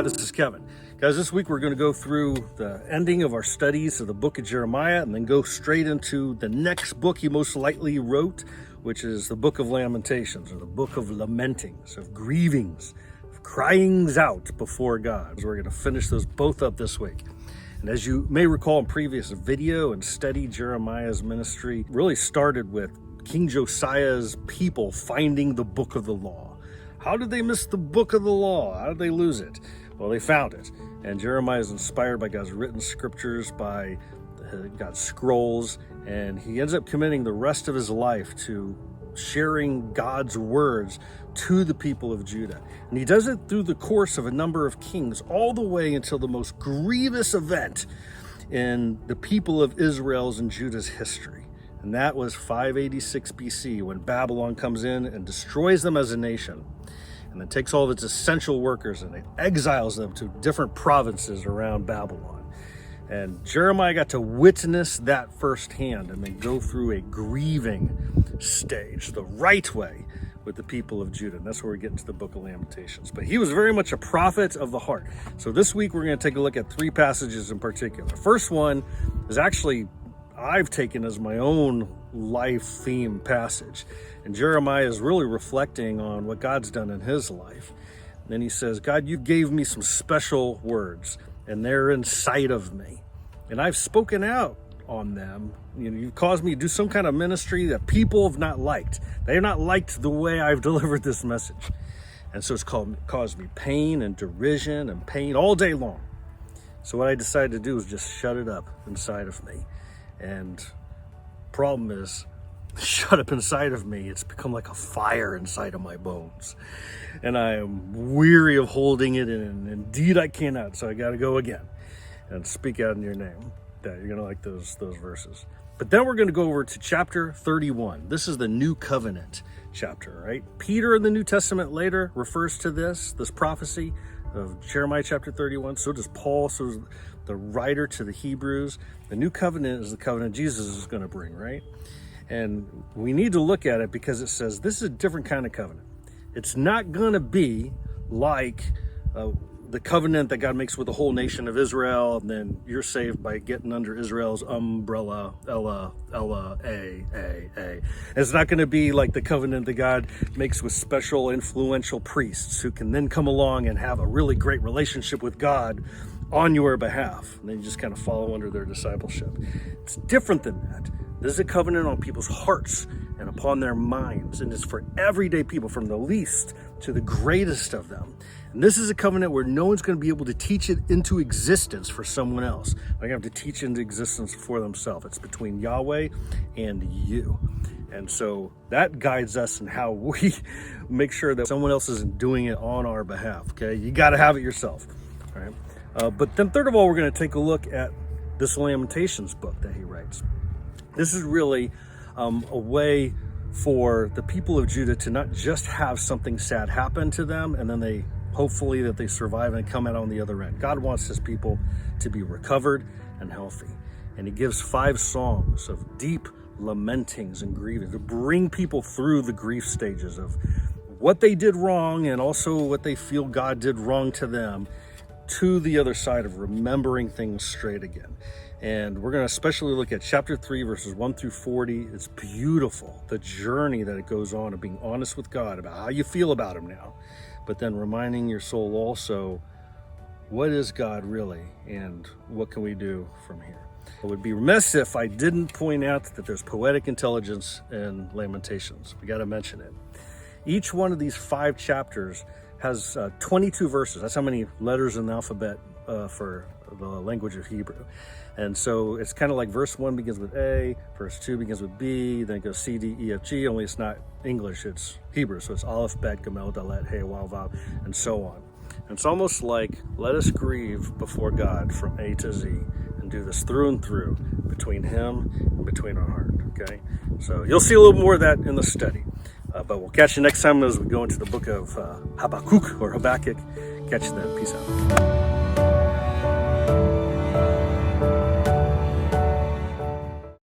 Hi, this is Kevin. Guys, this week we're going to go through the ending of our studies of the book of Jeremiah and then go straight into the next book he most likely wrote, which is the book of Lamentations, or the book of lamentings, of grievings, of cryings out before God. So we're going to finish those both up this week. And as you may recall in previous video and study, Jeremiah's ministry really started with King Josiah's people finding the book of the law. How did they miss the book of the law? How did they lose it? Well, they found it. And Jeremiah is inspired by God's written scriptures, by God's scrolls, and he ends up committing the rest of his life to sharing God's words to the people of Judah. And he does it through the course of a number of kings, all the way until the most grievous event in the people of Israel's and Judah's history. And that was 586 BC, when Babylon comes in and destroys them as a nation, and then takes all of its essential workers and it exiles them to different provinces around Babylon. And Jeremiah got to witness that firsthand and then go through a grieving stage the right way with the people of Judah. And that's where we get into the book of Lamentations. But he was very much a prophet of the heart. So this week we're going to take a look at three passages in particular. The first one is actually I've taken as my own life theme passage. And Jeremiah is really reflecting on what God's done in his life. And then he says, God, you gave me some special words, and they're inside of me. And I've spoken out on them. You've caused me to do some kind of ministry that people have not liked. They have not liked the way I've delivered this message. And so it's caused me pain and derision and pain all day long. So what I decided to do is just shut it up inside of me. And problem is, shut up inside of me, it's become like a fire inside of my bones. And I am weary of holding it in, and indeed I cannot. So I got to go again and speak out in your name. Yeah, you're going to like those verses. But then we're going to go over to chapter 31. This is the New Covenant chapter, right? Peter in the New Testament later refers to this prophecy of Jeremiah chapter 31. So does Paul. So does the writer to the Hebrews. The New Covenant is the covenant Jesus is going to bring, right? And we need to look at it because it says this is a different kind of covenant. It's not going to be like the covenant that God makes with the whole nation of Israel, and then you're saved by getting under Israel's umbrella, Ella, A. It's not going to be like the covenant that God makes with special influential priests who can then come along and have a really great relationship with God on your behalf. And then you just kind of follow under their discipleship. It's different than that. This is a covenant on people's hearts and upon their minds. And it's for everyday people, from the least to the greatest of them. And this is a covenant where no one's going to be able to teach it into existence for someone else. They're going to have to teach it into existence for themselves. It's between Yahweh and you. And so that guides us in how we make sure that someone else isn't doing it on our behalf. Okay, you got to have it yourself. All right. But then third of all, we're going to take a look at this Lamentations book that he writes. This is really a way for the people of Judah to not just have something sad happen to them and then they hopefully that they survive and come out on the other end. God wants his people to be recovered and healthy. And he gives 5 songs of deep lamentings and grieving to bring people through the grief stages of what they did wrong and also what they feel God did wrong to them, to the other side of remembering things straight again. And we're going to especially look at chapter 3, verses 1 through 40. It's beautiful, the journey that it goes on of being honest with God about how you feel about him now, but then reminding your soul also, what is God really, and what can we do from here? I would be remiss if I didn't point out that there's poetic intelligence in Lamentations. We got to mention it. Each one of these 5 chapters has 22 verses. That's how many letters in the alphabet for the language of Hebrew. And so it's kind of like verse 1 begins with A, verse 2 begins with B, then it goes C, D, E, F, G, only it's not English, it's Hebrew. So it's Aleph, Bet, Gamel, Dalet, Hey, Waw, Vav, and so on. And it's almost like, let us grieve before God from A to Z and do this through and through between him and between our heart, okay? So you'll see a little more of that in the study. But we'll catch you next time as we go into the book of Habakkuk or Habakkuk. Catch you then. Peace out.